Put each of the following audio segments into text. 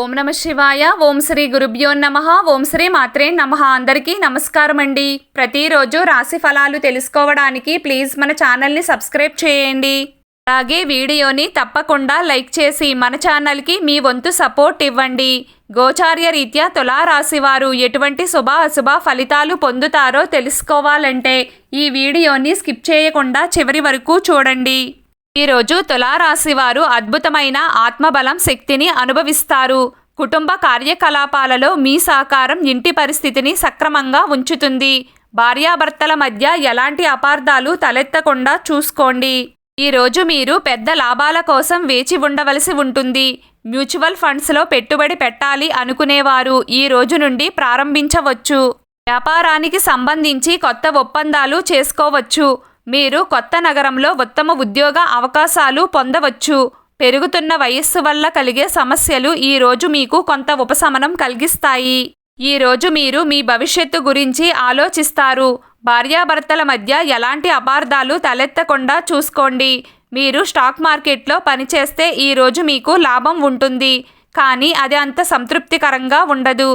ఓం నమ శివాయ. ఓం శ్రీ గురుభ్యో నమః. ఓం శ్రీ మాత్రే నమః. అందరికీ నమస్కారం అండి. ప్రతిరోజు రాశి ఫలాలు తెలుసుకోవడానికి ప్లీజ్ మన ఛానల్ని సబ్స్క్రైబ్ చేయండి. అలాగే వీడియోని తప్పకుండా లైక్ చేసి మన ఛానల్కి మీ వంతు సపోర్ట్ ఇవ్వండి. గోచార్య రీత్యా తులారాశి వారు ఎటువంటి శుభ అశుభ ఫలితాలు పొందుతారో తెలుసుకోవాలంటే ఈ వీడియోని స్కిప్ చేయకుండా చివరి వరకు చూడండి. ఈరోజు తులారాశి వారు అద్భుతమైన ఆత్మబలం శక్తిని అనుభవిస్తారు. కుటుంబ కార్యకలాపాలలో మీ సహకారం ఇంటి పరిస్థితిని సక్రమంగా ఉంచుతుంది. భార్యాభర్తల మధ్య ఎలాంటి అపార్థాలు తలెత్తకుండా చూసుకోండి. ఈరోజు మీరు పెద్ద లాభాల కోసం వేచి ఉండవలసి ఉంటుంది. మ్యూచువల్ ఫండ్స్లో పెట్టుబడి పెట్టాలి అనుకునేవారు ఈ రోజు నుండి ప్రారంభించవచ్చు. వ్యాపారానికి సంబంధించి కొత్త ఒప్పందాలు చేసుకోవచ్చు. మీరు కొత్త నగరంలో ఉత్తమ ఉద్యోగ అవకాశాలు పొందవచ్చు. పెరుగుతున్న వయస్సు వల్ల కలిగే సమస్యలు ఈ రోజు మీకు కొంత ఉపశమనం కలిగిస్తాయి. ఈ రోజు మీరు మీ భవిష్యత్తు గురించి ఆలోచిస్తారు. భార్యాభర్తల మధ్య ఎలాంటి అపార్థాలు తలెత్తకుండా చూసుకోండి. మీరు స్టాక్ మార్కెట్లో పనిచేస్తే ఈ రోజు మీకు లాభం ఉంటుంది, కానీ అది అంత సంతృప్తికరంగా ఉండదు.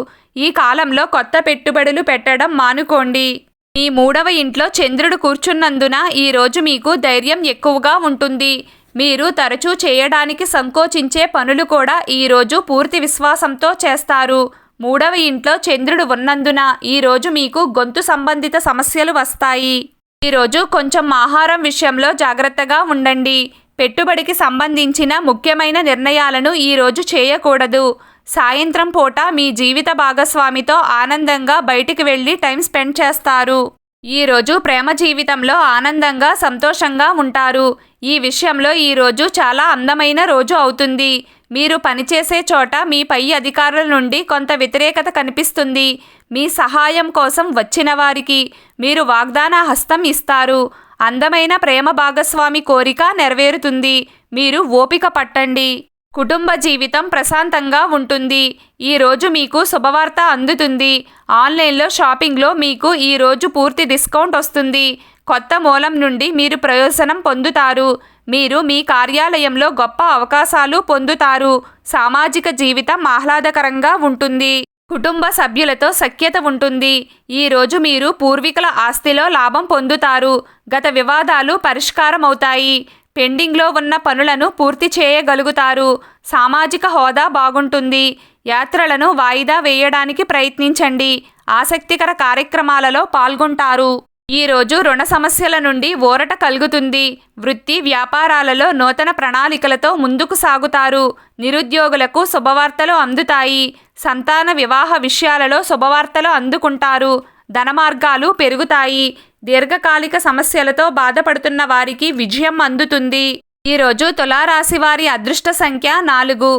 ఈ కాలంలో కొత్త పెట్టుబడులు పెట్టడం మానుకోండి. మీ 3వ ఇంట్లో చంద్రుడు కూర్చున్నందున ఈరోజు మీకు ధైర్యం ఎక్కువగా ఉంటుంది. మీరు తరచూ చేయడానికి సంకోచించే పనులు కూడా ఈరోజు పూర్తి విశ్వాసంతో చేస్తారు. 3వ ఇంట్లో చంద్రుడు ఉన్నందున ఈరోజు మీకు గొంతు సంబంధిత సమస్యలు వస్తాయి. ఈరోజు కొంచెం ఆహారం విషయంలో జాగ్రత్తగా ఉండండి. పెట్టుబడికి సంబంధించిన ముఖ్యమైన నిర్ణయాలను ఈరోజు చేయకూడదు. సాయంత్రం పూట మీ జీవిత భాగస్వామితో ఆనందంగా బయటికి వెళ్ళి టైం స్పెండ్ చేస్తారు. ఈరోజు ప్రేమ జీవితంలో ఆనందంగా సంతోషంగా ఉంటారు. ఈ విషయంలో ఈరోజు చాలా అందమైన రోజు అవుతుంది. మీరు పనిచేసే చోట మీ పై అధికారుల నుండి కొంత వ్యతిరేకత కనిపిస్తుంది. మీ సహాయం కోసం వచ్చిన వారికి మీరు వాగ్దాన హస్తం ఇస్తారు. అందమైన ప్రేమ భాగస్వామి కోరిక నెరవేరుతుంది. మీరు ఓపిక పట్టండి. కుటుంబ జీవితం ప్రశాంతంగా ఉంటుంది. ఈరోజు మీకు శుభవార్త అందుతుంది. ఆన్లైన్లో షాపింగ్లో మీకు ఈరోజు పూర్తి డిస్కౌంట్ వస్తుంది. కొత్త మూలం నుండి మీరు ప్రయోజనం పొందుతారు. మీరు మీ కార్యాలయంలో గొప్ప అవకాశాలు పొందుతారు. సామాజిక జీవితం ఆహ్లాదకరంగా ఉంటుంది. కుటుంబ సభ్యులతో సఖ్యత ఉంటుంది. ఈరోజు మీరు పూర్వీకుల ఆస్తిలో లాభం పొందుతారు. గత వివాదాలు పరిష్కారమవుతాయి. పెండింగ్లో ఉన్న పనులను పూర్తి చేయగలుగుతారు. సామాజిక హోదా బాగుంటుంది. యాత్రలను వాయిదా వేయడానికి ప్రయత్నించండి. ఆసక్తికర కార్యక్రమాలలో పాల్గొంటారు. ఈరోజు రుణ సమస్యల నుండి ఊరట కలుగుతుంది. వృత్తి వ్యాపారాలలో నూతన ప్రణాళికలతో ముందుకు సాగుతారు. నిరుద్యోగులకు శుభవార్తలు అందుతాయి. సంతాన వివాహ విషయాలలో శుభవార్తలు అందుకుంటారు. ధన మార్గాలు పెరుగుతాయి. దీర్ఘకాలిక సమస్యలతో బాధపడుతున్న వారికి విజయం అందుతుంది. ఈరోజు తులారాశి వారి అదృష్ట సంఖ్య 4.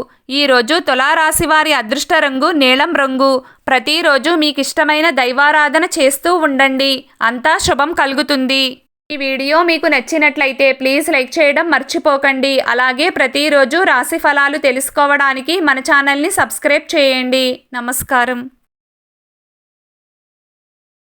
ఈరోజు తులారాశి వారి అదృష్ట రంగు నీలం రంగు. ప్రతిరోజు మీకు ఇష్టమైన దైవారాధన చేస్తూ ఉండండి. అంతా శుభం కలుగుతుంది. ఈ వీడియో మీకు నచ్చినట్లయితే ప్లీజ్ లైక్ చేయడం మర్చిపోకండి. అలాగే ప్రతిరోజు రాశి ఫలాలు తెలుసుకోవడానికి మన ఛానల్ని సబ్స్క్రైబ్ చేయండి. నమస్కారం.